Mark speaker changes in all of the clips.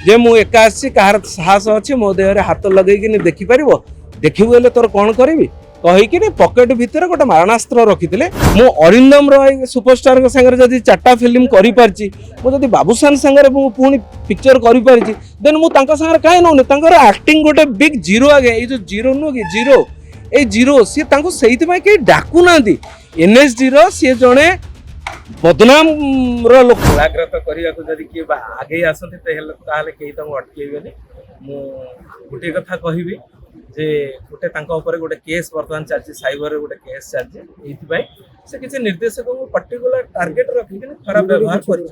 Speaker 1: जे मु एका आसी कहार साहस अच्छी मो देह हाथ लगे देखिपर देखिबे तोर कौन करी कहीकि पकेट भितर गोटे मारणास्त्र रखी मु अरिंदम रॉय सुपरस्टार सागर जब 4टा फिल्म कर बाबूसान सागर पुणी पिक्चर कर देन मुझे कहीं नौनी एक्टिंग गोटे बिग जीरो आगे ये जो जीरो नुह कि जीरो ये जीरो सी से कहीं डाकू ना एनएसडी सी जड़े बदनाम लोक कलाकृत करने किए आगे आसती कहीं अटकेबे गोटे कथा कहबी जे गोटे गोटे केस बर्तमान चलती साइबर रे गोटे केस चलती से किसी निर्देशक को पर्टिकुलर टार्गेट रखी खराब व्यवहार कर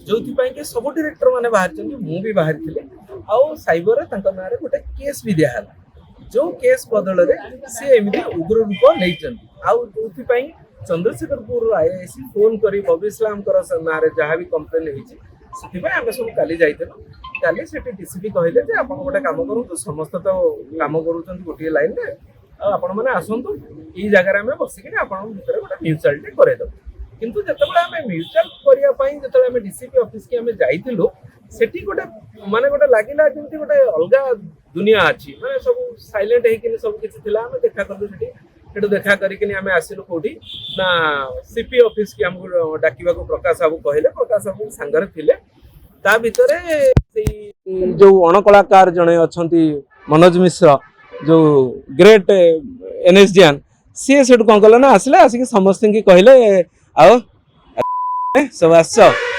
Speaker 1: जो सब डायरेक्टर मैंने बाहर मु भी बाहर थी आउ साइबर ना गोटे केस भी दिया जो केस बदल सी एमती उग्र रूप नहीं आउ जो चंद्रशेखरपुर आईआईसी फोन कर बबी इस्लाम ना जहाँ भी कम्प्लेन होती आम सब काली जाइलु काली से डीसीपी कहले जे आप गोटे काम करूँ समस्त तो काम कर गोटे लाइन में आपण मैंने आसतु ये जगह आम बसिक भर गोटे म्यूचुआल करदेव किंतु जितेबाला आम म्यूचुआल करने जो डीसीपी ऑफिस की आम जाइलु सेठी गोटे माने गोटे लगिला जमी गोटे अलग दुनिया अच्छी माने सब साइलेंट होकर सब किसी आम देखा कलु से देखा करके आम आसिलु कौटी ना सीपी ऑफिस की आमको डाक प्रकाश बाबू कहले प्रकाश बाबू सांगरे थिले ता भितर जो अणकलाकार जड़े अच्छा मनोज मिश्र जो ग्रेट एनएसडियन सी से कौन कले ना आसले आसिक समस्त की कहले आओ सब आस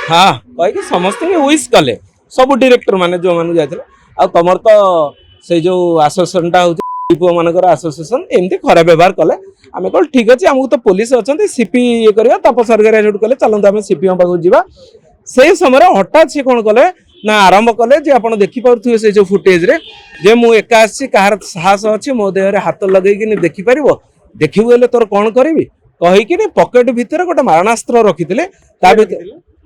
Speaker 1: हाँ कहीकि समस्त विश कले सब डायरेक्टर माने जो मान जाते आमर तो से जो आसोसिएशनटा हूँ पुओ मानकर आसोसिएशन एमती खराब व्यवहार कले आम कह ठीक अच्छे आमको तो पुलिस अच्छा सीपी ये करवा तप सरकार कले चलते आम सीपी पाक जा से समय हठात सी कौन कले ना आरंभ कले जे आप देखिपे से जो फुटेज रे जे मु एका आसी कहार साहस अच्छी मो देह हाथ लगे देखिपर देखिबे तोर कौन करी कहीकि पकेट भितर गोटे मारणास्त्र रखी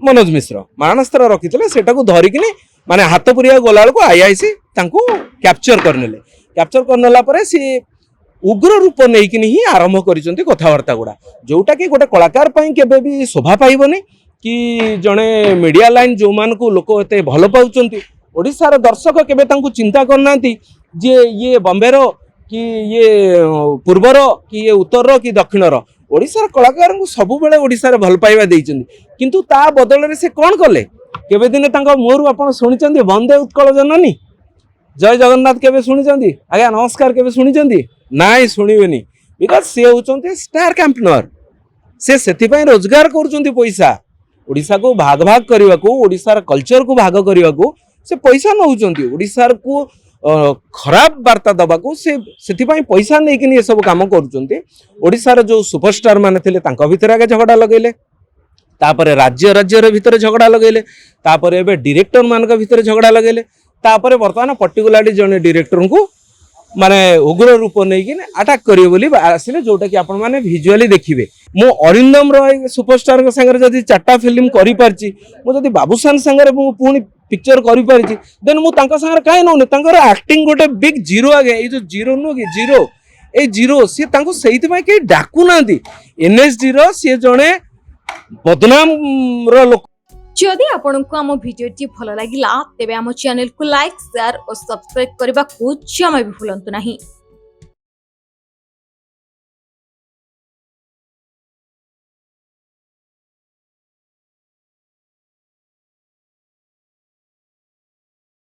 Speaker 1: मनोज मिश्र मारणास्त्र रखी से धरिकी माने हाथ पुरिया गला बेलू आईआईसी कैप्चर करने कैप्चर करने सी उग्र रूप नहीं ही आरंभ कर कथबार्ता गुड़ा जोटा कि गोटे कलाकार केबे भी शोभा पाइबनी कि जड़े मीडिया लाइन जो मान को लोक एत भल पाँच ओडिशार दर्शक केबे चिंता करना जे ये बॉम्बेर कि ये पूर्वर कि ये उत्तर कि दक्षिणर ओडिशार कलाकार को सब बेले ओडिशार भल पाइबा देइचंदी किंतु ता बदल रे से कौन कले केबे दिने तांका मोहरु आपण सुनिचंदी वंदे उत्कल जननी जय जगन्नाथ केबे सुनिचंदी आज्ञा नमस्कार केबे सुनिचंदी नाई सुनिबेनी बिकॉज से होचंती स्टार कैंपेनर से सेथिपई रोजगार करूचंदी पैसा ओडिशा को भाग भाग करने को ओडिशार कल्चर को भाग करने को से पैसा नौचंती ओडिशार को खराब वार्ता दबा को से पैसा नहीं कि ये सब काम करुचंती ओडिशार जो सुपरस्टार माने थिले तांका भितर आगे झगड़ा लगेले तापरे राज्य राज्य भितर झगड़ा लगेले तापरे एबे डायरेक्टर मान भितर झगड़ा लगेले तापरे वर्तमान पर्टिकुलरली जने डायरेक्टर को माने उग्र रूप नहीं अटैक करियो बोली आसिले जोटा कि आपण माने विजुअली देखिबे मु अरिंदम रॉय सुपरस्टार सागर जब 4टा फिल्म कर बाबूसान सागर पुणी पिक्चर कर देन मुझे कहीं नौनी एक्टिंग गोटे बिग जीरो आगे ये जो जीरो नुह कि जीरो ये जीरो सी से कहीं डाकू ना एनएसडी सी जड़े बदनाम लोक
Speaker 2: जदि आपंक आम भिडी भल लगा तेब आम चैनल को लाइक शेयर और सब्सक्राइब करने को जमा भी भूलु नहीं।